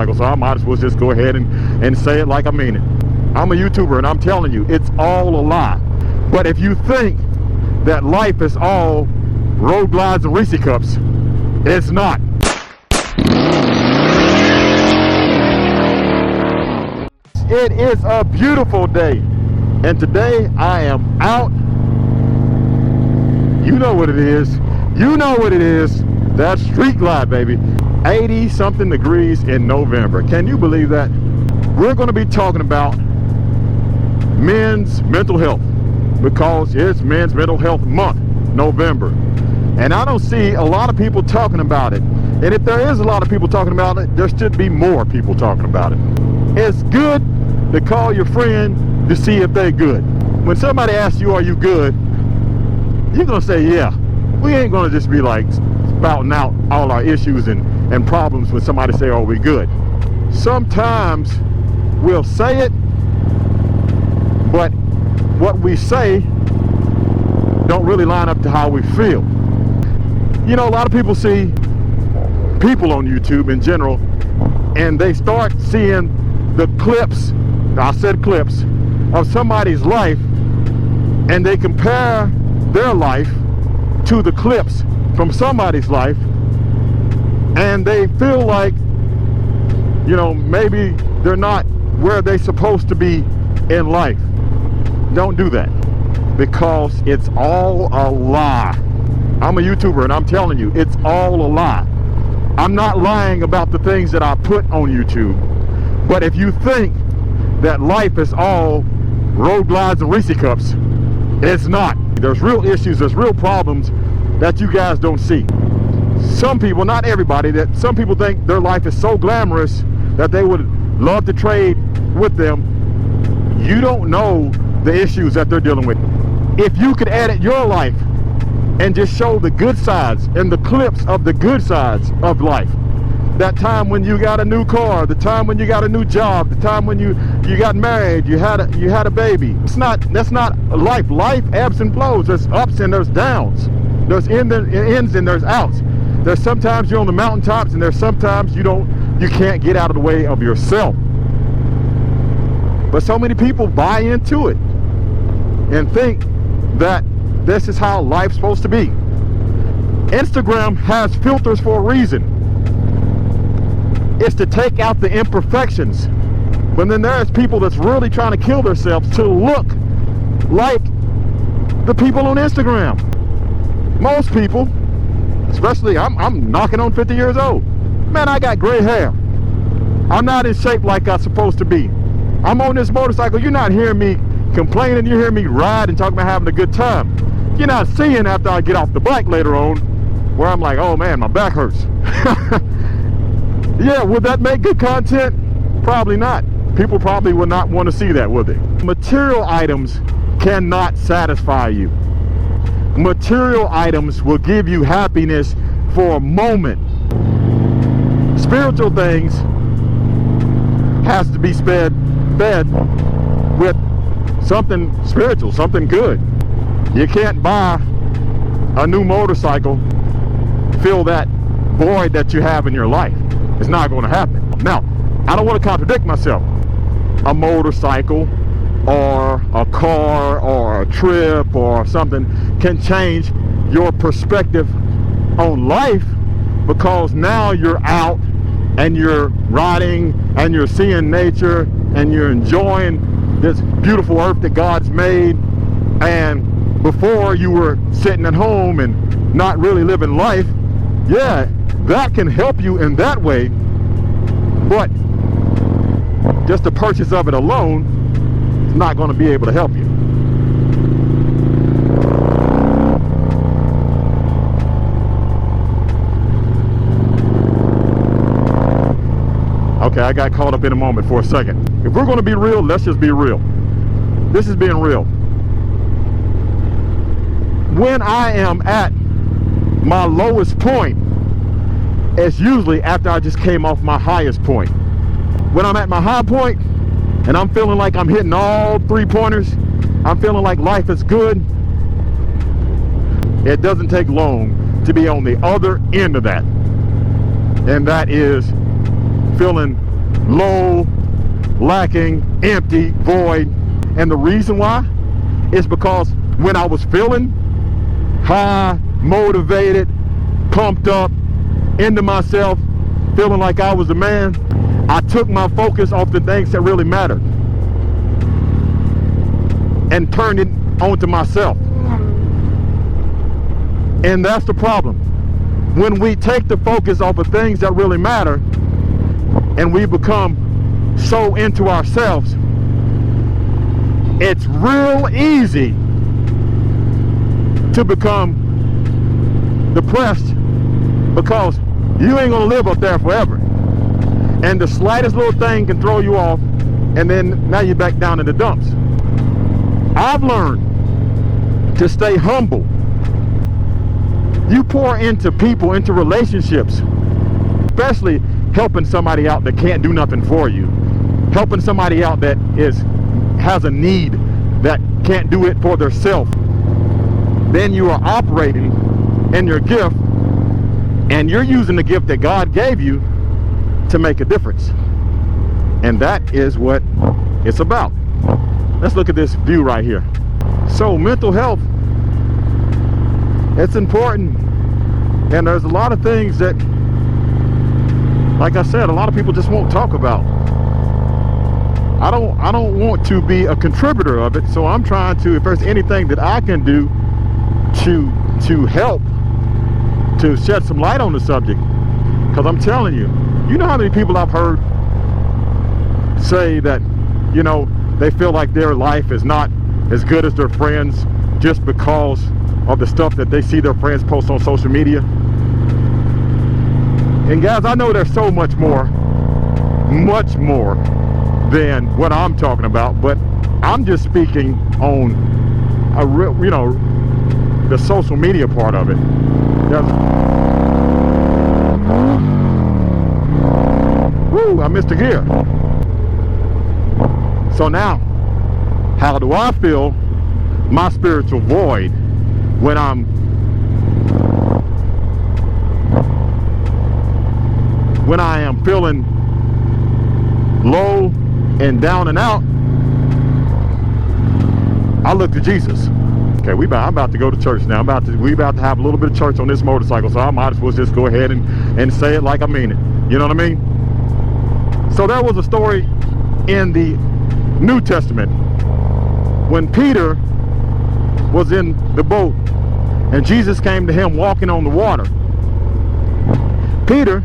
So I might as well just go ahead and say it like I mean it. I'm a YouTuber and I'm telling you, it's all a lie. But if you think that life is all road glides and Reese cups, it's not. It is a beautiful day, and today I am out. You know what it is. You know what it is. That street glide, baby. 80 something degrees in November. Can you believe that? We're going to be talking about men's mental health because it's Men's Mental Health Month, November. And I don't see a lot of people talking about it. And if there is a lot of people talking about it, there should be more people talking about it. It's good to call your friend to see if they're good. When somebody asks you, are you good? You're going to say, yeah. We ain't going to just be like spouting out all our issues and problems when somebody say, oh, we good. Sometimes we'll say it, but what we say don't really line up to how we feel. You know, a lot of people see people on YouTube in general, and they start seeing the clips, I said clips, of somebody's life, and they compare their life to the clips from somebody's life, and they feel like, you know, maybe they're not where they're supposed to be in life. Don't do that, because it's all a lie. I'm a YouTuber and I'm telling you, it's all a lie. I'm not lying about the things that I put on YouTube, but if you think that life is all road glides and Reese cups, it's not. There's real issues, there's real problems that you guys don't see. Some people, not everybody, that some people think their life is so glamorous that they would love to trade with them. You don't know the issues that they're dealing with. If you could edit your life and just show the good sides and the clips of the good sides of life, that time when you got a new car, the time when you got a new job, the time when you got married, you had a baby. That's not life. Life ebbs and flows. There's ups and there's downs. There's ins and there's outs. There's sometimes you're on the mountaintops, and there's sometimes you can't get out of the way of yourself. But so many people buy into it and think that this is how life's supposed to be. Instagram has filters for a reason. It's to take out the imperfections. But then there's people that's really trying to kill themselves to look like the people on Instagram. Most people, especially I'm knocking on 50 years old. Man, I got gray hair. I'm not in shape like I'm supposed to be. I'm on this motorcycle. You're not hearing me complaining. You're hearing me ride and talking about having a good time. You're not seeing after I get off the bike later on where I'm like, oh man, my back hurts. Yeah, would that make good content? Probably not. People probably would not want to see that, would they? Material items cannot satisfy you. Material items will give you happiness for a moment. Spiritual things has to be fed with something spiritual, something good. You can't buy a new motorcycle, fill that void that you have in your life. It's not going to happen. Now, I don't want to contradict myself. A motorcycle or a car or a trip or something can change your perspective on life, because now you're out and you're riding and you're seeing nature and you're enjoying this beautiful earth that God's made. And before you were sitting at home and not really living life, yeah, that can help you in that way, but just the purchase of it alone is not going to be able to help you. Okay, I got caught up in a moment for a second. If we're going to be real, let's just be real. This is being real. When I am at my lowest point, it's usually after I just came off my highest point. When I'm at my high point and I'm feeling like I'm hitting all 3-pointers, I'm feeling like life is good, it doesn't take long to be on the other end of that. And that is feeling low, lacking, empty, void. And the reason why is because when I was feeling high, motivated, pumped up, into myself, feeling like I was a man, I took my focus off the things that really mattered and turned it onto myself. And that's the problem. When we take the focus off of things that really matter and we become so into ourselves, it's real easy to become depressed, because you ain't gonna live up there forever. And the slightest little thing can throw you off, and then now you're back down in the dumps. I've learned to stay humble. You pour into people, into relationships, especially helping somebody out that can't do nothing for you, helping somebody out that has a need that can't do it for themselves. Then you are operating in your gift, and you're using the gift that God gave you to make a difference. And that is what it's about. Let's look at this view right here. So mental health, it's important. And there's a lot of things that, like I said, a lot of people just won't talk about. I don't want to be a contributor of it, so I'm trying to, if there's anything that I can do to help, to shed some light on the subject. Because I'm telling you, you know how many people I've heard say that, you know, they feel like their life is not as good as their friends just because of the stuff that they see their friends post on social media. And guys, I know there's so much more than what I'm talking about, but I'm just speaking on a real, you know, the social media part of it. Woo, I missed a gear. So now, how do I feel my spiritual void when I am feeling low and down and out? I look to Jesus. Okay, I'm about to go to church now. We about to have a little bit of church on this motorcycle, so I might as well just go ahead and say it like I mean it. You know what I mean? So there was a story in the New Testament when Peter was in the boat and Jesus came to him walking on the water. Peter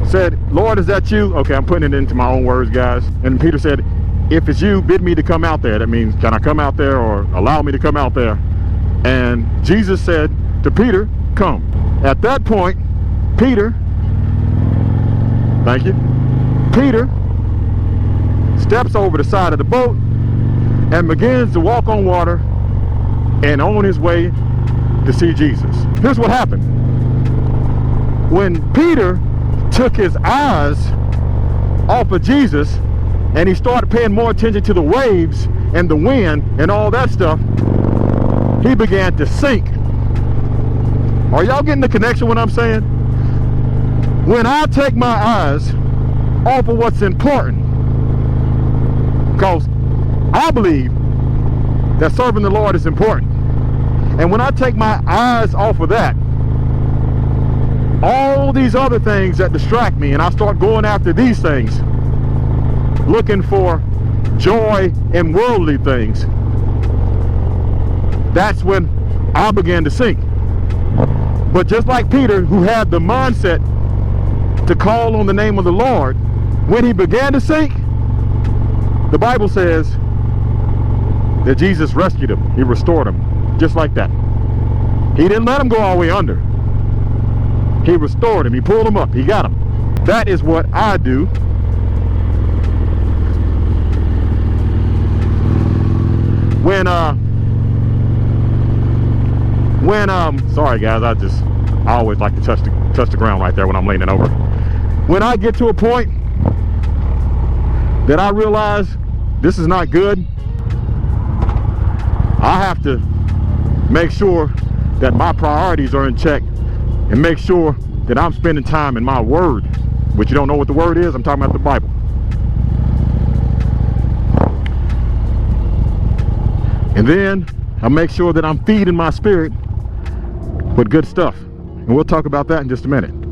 said, "Lord, is that you?" Okay, I'm putting it into my own words, guys. And Peter said, "If it's you, bid me to come out there." That means, can I come out there, or allow me to come out there? And Jesus said to Peter, "Come." At that point, Peter, thank you, Peter steps over the side of the boat and begins to walk on water and on his way to see Jesus. Here's what happened. When Peter took his eyes off of Jesus and he started paying more attention to the waves and the wind and all that stuff, he began to sink. Are y'all getting the connection what I'm saying? When I take my eyes off of what's important, because I believe that serving the Lord is important, and when I take my eyes off of that, all these other things that distract me, and I start going after these things, looking for joy in worldly things, that's when I began to sink. But just like Peter, who had the mindset to call on the name of the Lord, when he began to sink, the Bible says that Jesus rescued him. He restored him, just like that. He didn't let him go all the way under. He restored him. He pulled him up. He got him. That is what I do. Sorry guys, I always like to touch the ground right there when I'm leaning over. When I get to a point that I realize this is not good, I have to make sure that my priorities are in check and make sure that I'm spending time in my word but you don't know what the word is, I'm talking about the Bible. And then I make sure that I'm feeding my spirit with good stuff. And we'll talk about that in just a minute.